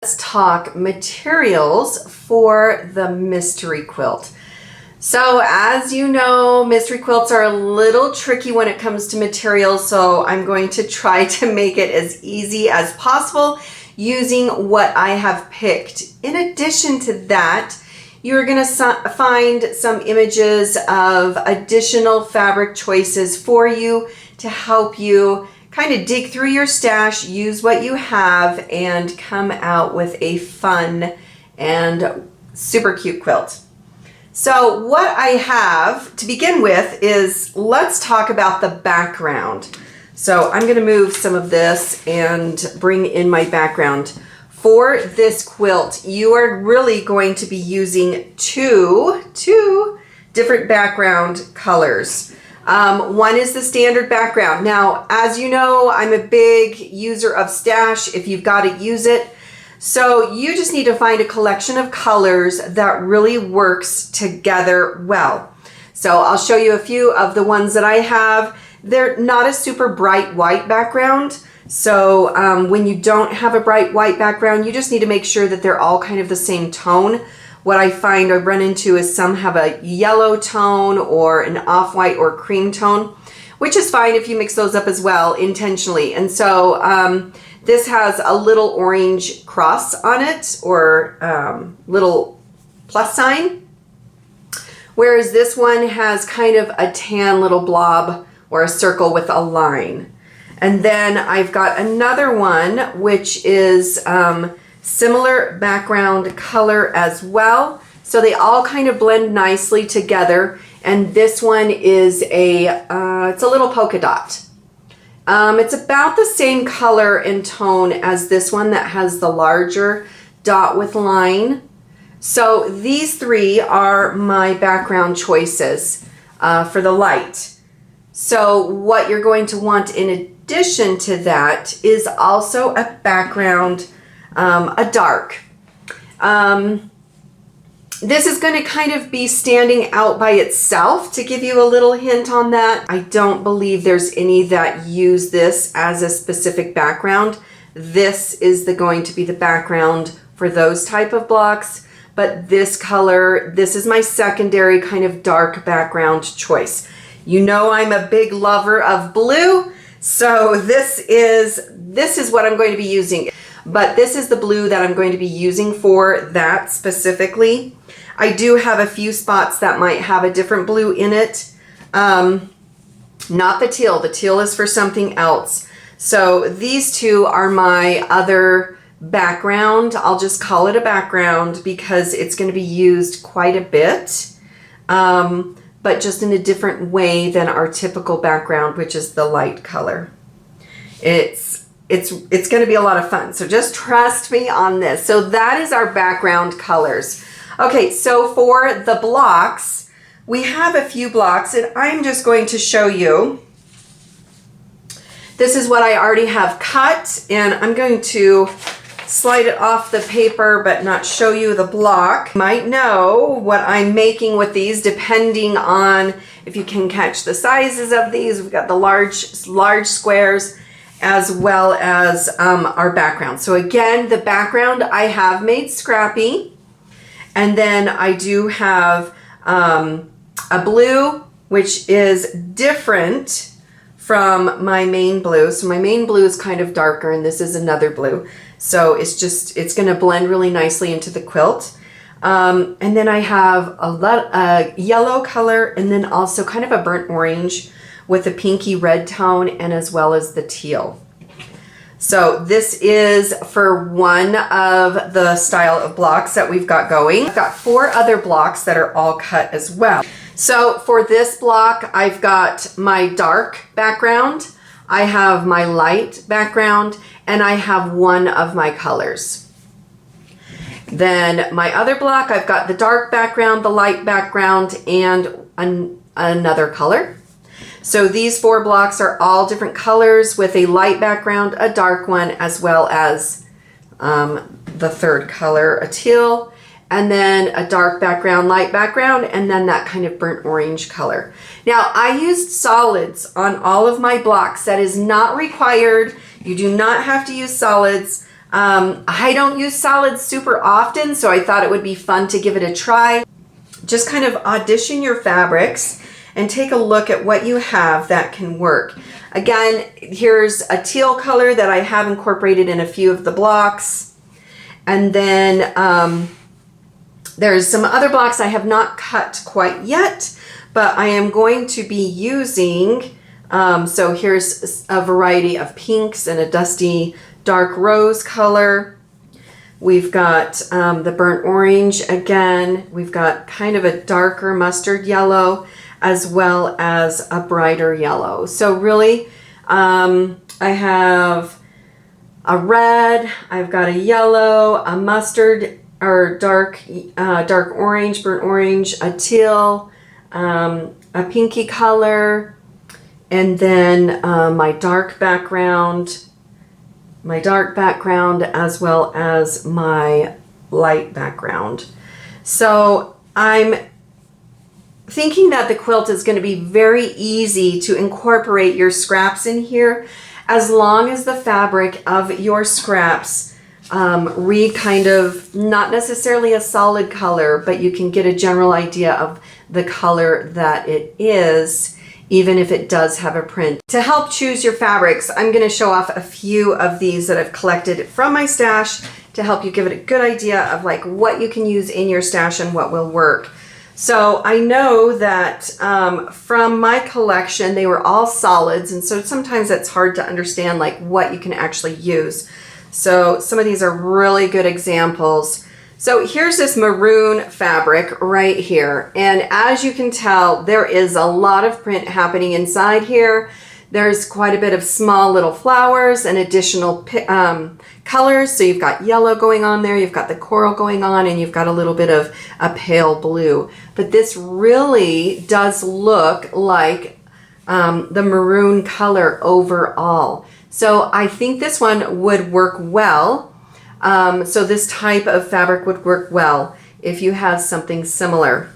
Let's talk materials for the mystery quilt. So as you know, mystery quilts are a little tricky when it comes to materials, so I'm going to try to make it as easy as possible using what I have picked. In addition to that, you're going to find some images of additional fabric choices for you to help you kind of dig through your stash, use what you have, and come out with a fun and super cute quilt. So what I have to begin with is, let's talk about the background. So I'm going to move some of this and bring in my background. For this quilt, you are really going to be using two different background colors. One is the standard background. Now, as you know, I'm a big user of stash. If you've got it, use it. So you just need to find a collection of colors that really works together well. So I'll show you a few of the ones that I have. They're not a super bright white background. So when you don't have a bright white background, you just need to make sure that they're all kind of the same tone. What I find I run into is some have a yellow tone or an off-white or cream tone, which is fine if you mix those up as well intentionally. And so this has a little orange cross on it, or little plus sign, whereas this one has kind of a tan little blob or a circle with a line. And then I've got another one which is similar background color as well. So they all kind of blend nicely together. And this one is it's a little polka dot. It's about the same color and tone as this one that has the larger dot with line. So these three are my background choices for the light. So what you're going to want in addition to that is also a background, a dark. This is going to kind of be standing out by itself to give you a little hint on that. I don't believe there's any that use this as a specific background. This is going to be the background for those type of blocks. But this color, this is my secondary kind of dark background choice. You know I'm a big lover of blue, so this is what I'm going to be using. But this is the blue that I'm going to be using for that specifically. I do have a few spots that might have a different blue in it. Not the teal. The teal is for something else. So these two are my other background. I'll just call it a background because it's going to be used quite a bit. But just in a different way than our typical background, which is the light color. It's going to be a lot of fun. So just trust me on this. So that is our background colors. Okay, so for the blocks, we have a few blocks and I'm just going to show you. This is what I already have cut, and I'm going to slide it off the paper but not show you the block. You might know what I'm making with these depending on if you can catch the sizes of these. We've got the large squares as well as our background. So again, the background I have made scrappy, and then I do have a blue which is different from my main blue. So my main blue is kind of darker and this is another blue. So it's going to blend really nicely into the quilt. And then I have a yellow color and then also kind of a burnt orange with a pinky red tone and as well as the teal. So this is for one of the style of blocks that we've got going. I've got 4 other blocks that are all cut as well. So for this block, I've got my dark background, I have my light background, and I have one of my colors. Then my other block, I've got the dark background, the light background, and another color. So these 4 blocks are all different colors with a light background, a dark one, as well as the third color, a teal, and then a dark background, light background, and then that kind of burnt orange color. Now I used solids on all of my blocks. That is not required. You do not have to use solids. I don't use solids super often, so I thought it would be fun to give it a try. Just kind of audition your fabrics and take a look at what you have that can work. Again, here's a teal color that I have incorporated in a few of the blocks. And then there's some other blocks I have not cut quite yet, but I am going to be using, so here's a variety of pinks and a dusty dark rose color. We've got the burnt orange again. We've got kind of a darker mustard yellow as well as a brighter yellow. So really, I have a red, I've got a yellow, a mustard or dark orange, burnt orange, a teal, a pinky color, and then my dark background as well as my light background. So I'm thinking that the quilt is going to be very easy to incorporate your scraps in here, as long as the fabric of your scraps read kind of not necessarily a solid color, but you can get a general idea of the color that it is, even if it does have a print. To help choose your fabrics, I'm going to show off a few of these that I've collected from my stash to help you give it a good idea of like what you can use in your stash and what will work. So I know that from my collection, they were all solids, and so sometimes it's hard to understand like what you can actually use. So some of these are really good examples. So here's this maroon fabric right here, and as you can tell, there is a lot of print happening inside here. There's quite a bit of small little flowers and additional colors. So you've got yellow going on there, you've got the coral going on, and you've got a little bit of a pale blue. But this really does look like the maroon color overall. So I think this one would work well. So this type of fabric would work well if you have something similar.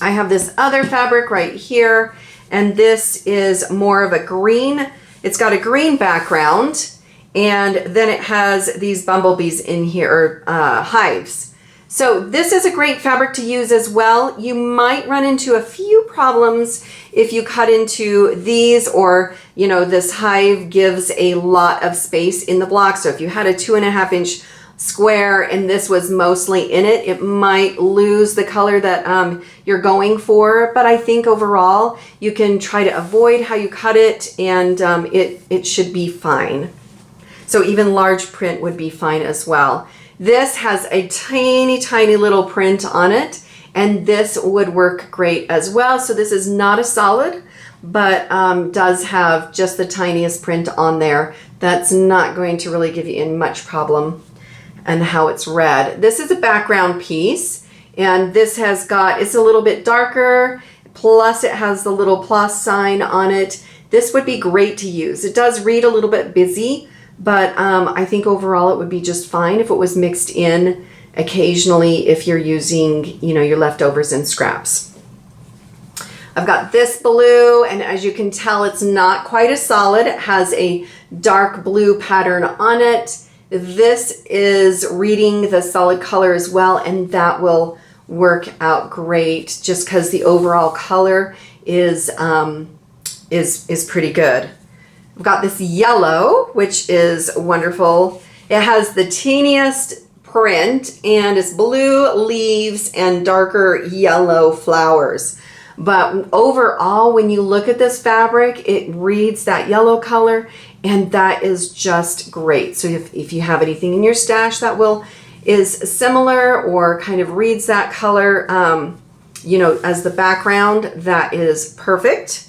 I have this other fabric right here, and this is more of a green. It's got a green background, and then it has these bumblebees in here, hives. So this is a great fabric to use as well. You might run into a few problems if you cut into these, or you know, this hive gives a lot of space in the block. So if you had a 2.5 inch square and this was mostly in it, it might lose the color that you're going for. But I think overall you can try to avoid how you cut it, and it should be fine. So even large print would be fine as well. This has a tiny, tiny little print on it, and this would work great as well. So this is not a solid, but does have just the tiniest print on there. That's not going to really give you much problem and how it's read. This is a background piece, and this has got, it's a little bit darker, plus it has the little plus sign on it. This would be great to use. It does read a little bit busy, but I think overall it would be just fine if it was mixed in occasionally if you're using, you know, your leftovers and scraps. I've got this blue, and as you can tell, it's not quite a solid. It has a dark blue pattern on it. This is reading the solid color as well, and that will work out great just because the overall color is pretty good. I've got this yellow, which is wonderful. It has the teeniest print, and it's blue leaves and darker yellow flowers. But overall, when you look at this fabric, it reads that yellow color, and that is just great. So if you have anything in your stash that is similar or kind of reads that color, you know, as the background, that is perfect.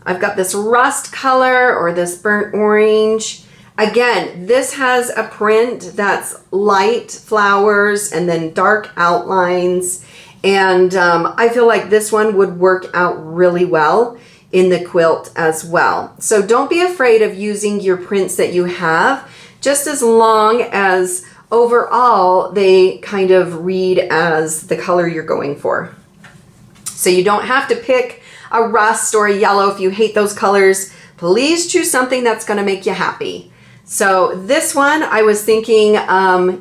I've got this rust color or this burnt orange. Again, this has a print that's light flowers and then dark outlines. And I feel like this one would work out really well in the quilt as well. So don't be afraid of using your prints that you have, just as long as overall they kind of read as the color you're going for. So you don't have to pick a rust or a yellow if you hate those colors. Please choose something that's going to make you happy. So this one, I was thinking,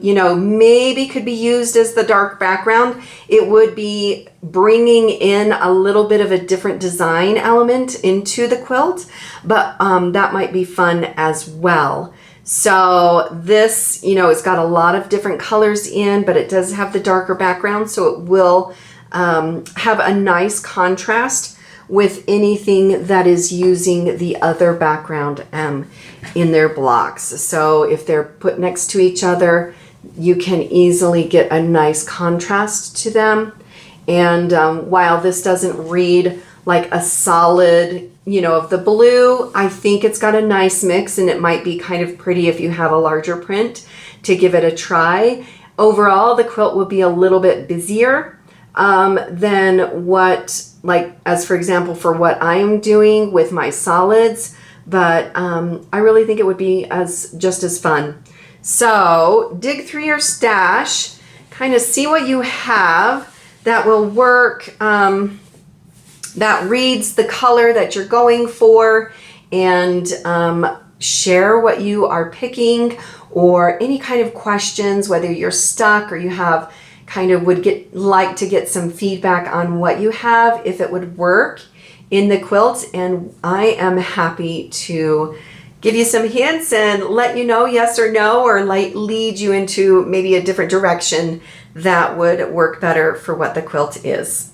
you know, maybe could be used as the dark background. It would be bringing in a little bit of a different design element into the quilt, but that might be fun as well. So this, you know, it's got a lot of different colors in, but it does have the darker background, so it will have a nice contrast with anything that is using the other background in their blocks. So if they're put next to each other, you can easily get a nice contrast to them. And while this doesn't read like a solid, you know, of the blue, I think it's got a nice mix, and it might be kind of pretty if you have a larger print to give it a try. Overall, the quilt will be a little bit busier than what, like, as for example, for what I'm doing with my solids, but I really think it would be just as fun. So dig through your stash, kind of see what you have that will work, that reads the color that you're going for, and share what you are picking, or any kind of questions, whether you're stuck or you have kind of like to get some feedback on what you have, if it would work in the quilt. And I am happy to give you some hints and let you know yes or no, or lead you into maybe a different direction that would work better for what the quilt is.